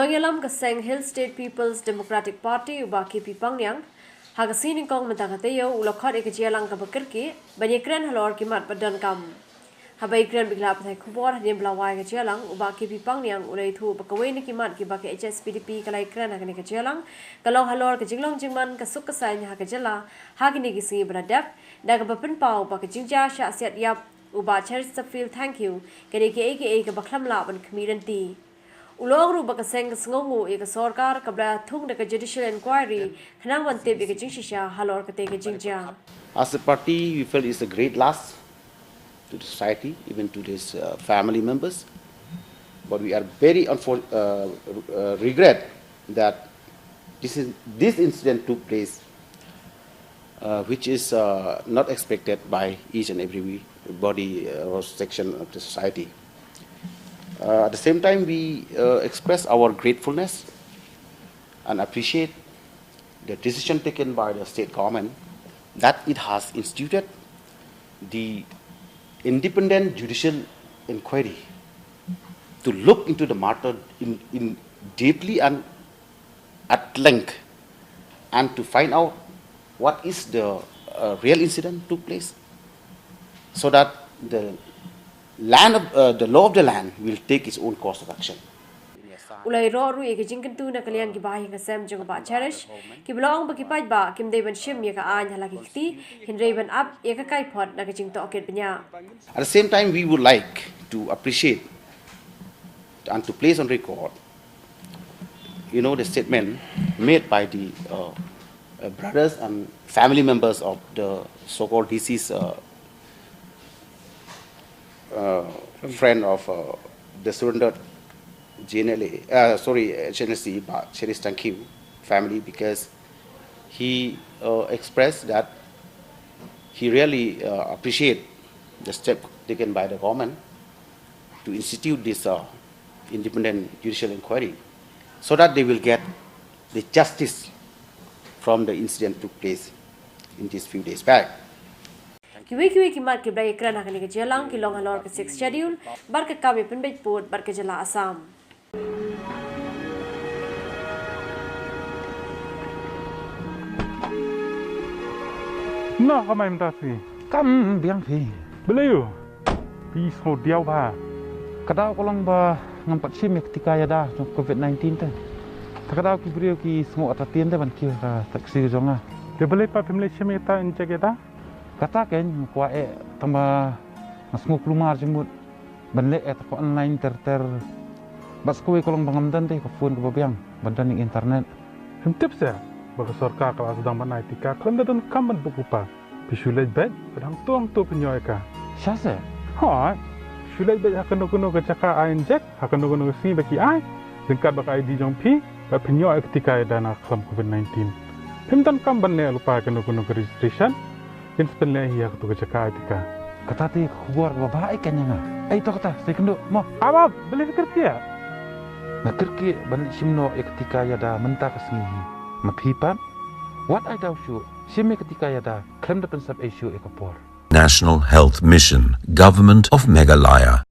nongialam ka seng Hill State People's Democratic Party Bah KP Pangniang HRiKhasi ni kong mynta taiew ulo khot jingialang ka bakyrkieh iakren halor kimat badonkam. Iakren bigla patai kubor hadim belawai jingialang Bah KP Pangniang ulai thu bakawai ni kimat ki bak Hspdp ka iakren hakani jingialang kalau halor ka jinglong jingman ka suk kasai nya Jylla hakini gisi beradap da ka bapin pau bak jingja sya siat yap ubah cheris feel thank you kani ke ka baklam la ban community. Ulong ru baka Sngewnguh Sorkar kabla Thung the Judicial inquiry khanang wante bi jingisha halor kate jingjang. As a party, we feel it's a great loss to the society, even to these family members. But we are very regret that this incident took place, which is not expected by each and every body or section of the society. At the same time, we express our gratefulness and appreciate the decision taken by the state government that it has instituted the independent judicial inquiry to look into the matter in deeply and at length and to find out what is the real incident took place, so that the law of the land will take its own course of action. Ulai ro ru jingkentu na kalian ki bahi ka sem jong ba cherish ki blong ba ki pai ba kim dei ban shim ya ka an hala ki ti hinrei ban up ya ka kai phot na ka jing to oket bnya. At the same time, we would like to appreciate and to place on record, the statement made by the brothers and family members of the so-called deceased friend of the surrendered Jylla, family, because he expressed that he really appreciate the step taken by the government to institute this independent judicial inquiry, so that they will get the justice from the incident took place in these few days back. Kiwi kimat ki iakren hakani jingialang ki long halor ka 6 schedule bar ka kami penbej put bar ka Jylla Assam. Nah, kamay mtasi. Kam biang phi. Belayu. Pi so diaw ba. Kadao ko lang ba ngampat sim ketika ya dah COVID-19 te. Kadao ki brio ki smo atatin te ban ki ka taksi jonga. Dia boleh pa pemle chemeta injek eta. Kata ken kwa tamba ngasmo plumar jemut banle ko online ter bas ko kolong bangamdan te ko phone ko babiang bandan ning internet. Hentip sa baka Sorkar kalau sedang banai tika kan dan kamban bukupa. Pisulai bed padang tuang tu penyoy ka. Syase. Ha. Pisulai bed akan kuno ke caka injek akan kuno sini baki ai. Dengkat baka ID jong pi ba penyoy ketika dana kelam COVID-19. Hemtan kamban ne lupa kuno registration. Inspelnya hiya tu kecaka etika. Kata ti kubuar babai kanya nga. Ay to kata saya kendo mo. Abab beli bakyrkieh. Bakyrkieh balik simno ketika ya da mynta kasngihi. Maphipat. What I doubt you. Simi ketika ya da klem da pensap issue ekapor. National Health Mission, Government of Meghalaya.